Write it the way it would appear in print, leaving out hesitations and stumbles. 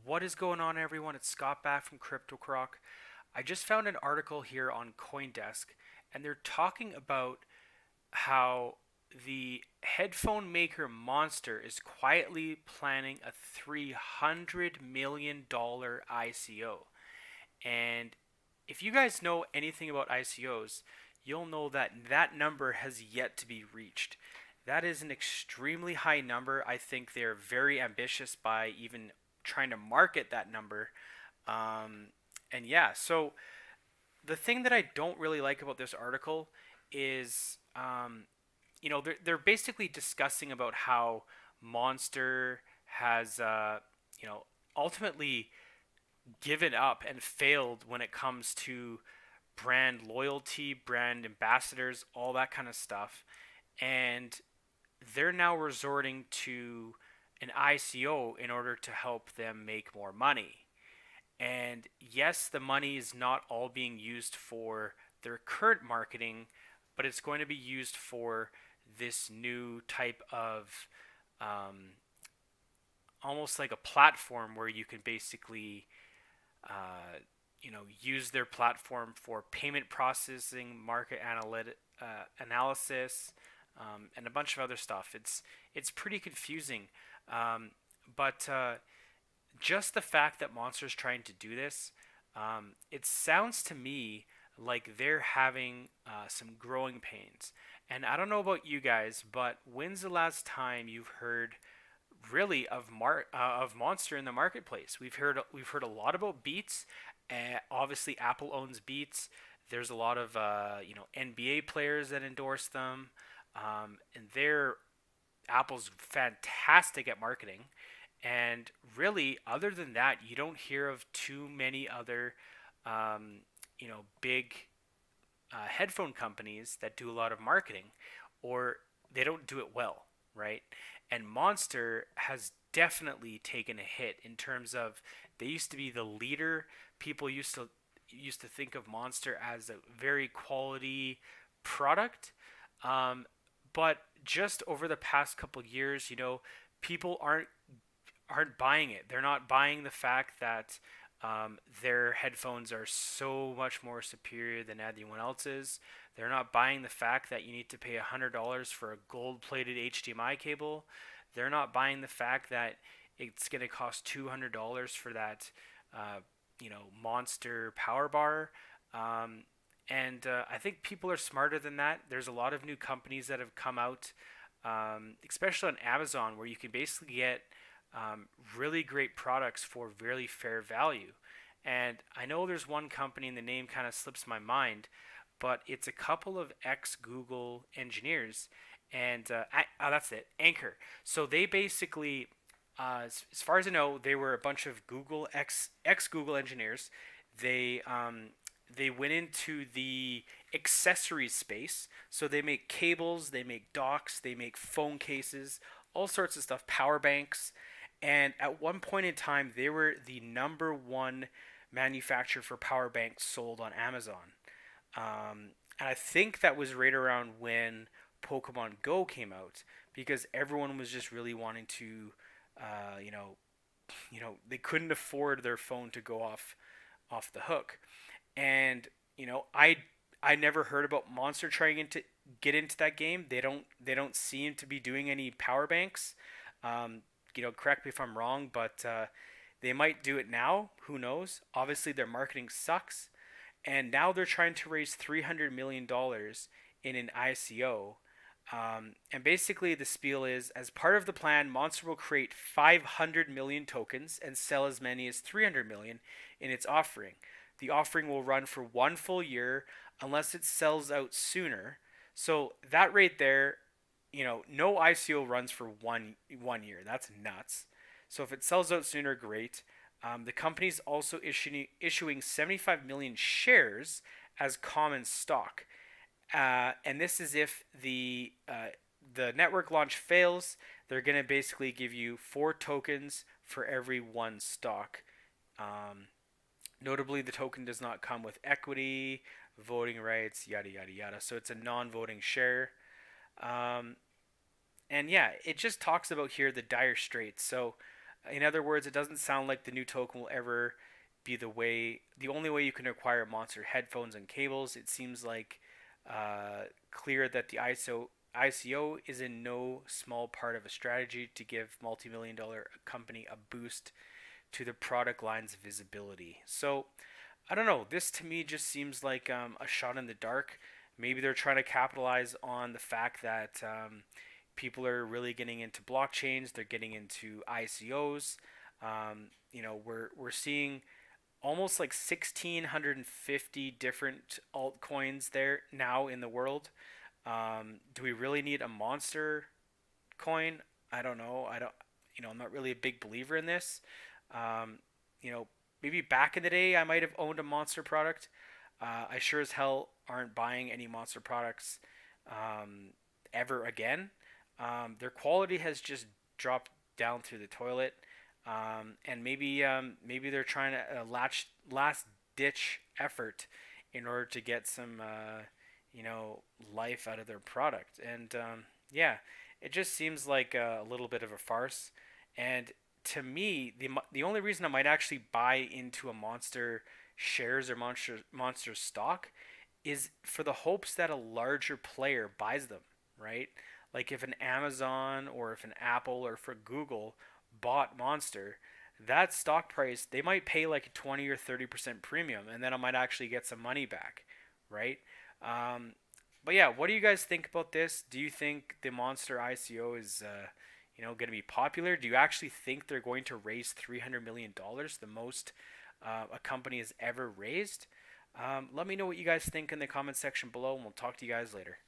What is going on, everyone? It's Scott back from Croc. I just found an article here on CoinDesk, and they're talking about how the headphone maker Monster is quietly planning a $300 million ICO. And if you guys know anything about ICOs, you'll know that that number has yet to be reached. That is an extremely high number. I think they're very ambitious by even trying to market that number. Um, and yeah, so the thing that I don't really like about this article is, they're basically discussing about how Monster has, ultimately given up and failed when it comes to brand loyalty, brand ambassadors, all that kind of stuff. And they're now resorting to an ICO in order to help them make more money. And yes, the money is not all being used for their current marketing, but it's going to be used for this new type of um, almost like a platform where you can basically use their platform for payment processing, market analysis, and a bunch of other stuff. It's pretty confusing, um, but just the fact that Monster's trying to do this, it sounds to me like they're having some growing pains. And I don't know about you guys, but when's the last time you've heard really of Monster in the marketplace? We've heard a lot about Beats. Obviously, Apple owns Beats. There's a lot of NBA players that endorse them, and Apple's fantastic at marketing. And really, other than that, you don't hear of too many other big headphone companies that do a lot of marketing, or they don't do it well, right? And Monster has definitely taken a hit in terms of they used to be the leader. People used to think of Monster as a very quality product, um, but just over the past couple of years, people aren't buying it. They're not buying the fact that their headphones are so much more superior than anyone else's. They're not buying the fact that you need to pay $100 for a gold-plated HDMI cable. They're not buying the fact that it's going to cost $200 for that, Monster power bar. Um, and I think people are smarter than that. There's a lot of new companies that have come out, especially on Amazon, where you can basically get really great products for really fair value. And I know there's one company, and the name kind of slips my mind, but it's a couple of ex Google engineers, and that's it, Anchor. So they basically, as far as I know, they were a bunch of Google ex Google engineers. They went into the accessories space, so they make cables, they make docks, they make phone cases, all sorts of stuff, power banks. And at one point in time, they were the number one manufacturer for power banks sold on Amazon. And I think that was right around when Pokemon Go came out, because everyone was just really wanting to, uh, you know, they couldn't afford their phone to go off the hook. And I never heard about Monster trying to get into that game. They don't seem to be doing any power banks. Um, Correct me if I'm wrong, but they might do it now. Who knows? Obviously, their marketing sucks, and now they're trying to raise $300 million in an ICO. And basically, the spiel is, as part of the plan, Monster will create 500 million tokens and sell as many as 300 million in its offering. The offering will run for 1 full year unless it sells out sooner. So that right there, no ICO runs for one year. That's nuts. So if it sells out sooner, great. The company's also issuing 75 million shares as common stock, and this is if the network launch fails. They're gonna basically give you 4 tokens for every one stock. Um, Notably, the token does not come with equity, voting rights, yada yada yada. So it's a non-voting share. Um, and yeah, it just talks about here the dire straits. So In other words, it doesn't sound like the new token will ever be the only way you can acquire Monster headphones and cables. It seems like clear that the ICO is in no small part of a strategy to give multi-million dollar company a boost to the product line's visibility. So I don't know. This to me just seems like a shot in the dark. Maybe they're trying to capitalize on the fact that people are really getting into blockchains. They're getting into ICOs. We're seeing almost like 1,650 different altcoins there now in the world. Do we really need a monster coin? I don't know. I don't. I'm not really a big believer in this. Um, you know, Maybe back in the day I might have owned a monster product. I sure as hell aren't buying any monster products um, ever again. Their quality has just dropped down through the toilet, and maybe they're trying to last ditch effort in order to get some life out of their product. And yeah, it just seems like a little bit of a farce. And to me, the only reason I might actually buy into a monster shares or monster stock is for the hopes that a larger player buys them, right? Like if an Amazon or if an Apple or if a Google bought Monster, that stock price they might pay like a 20 or 30% premium, and then I might actually get some money back, right? Um, but yeah, what do you guys think about this? Do you think the Monster ICO is going to be popular? Do you actually think they're going to raise $300 million, the most a company has ever raised? Let me know what you guys think in the comment section below, and we'll talk to you guys later.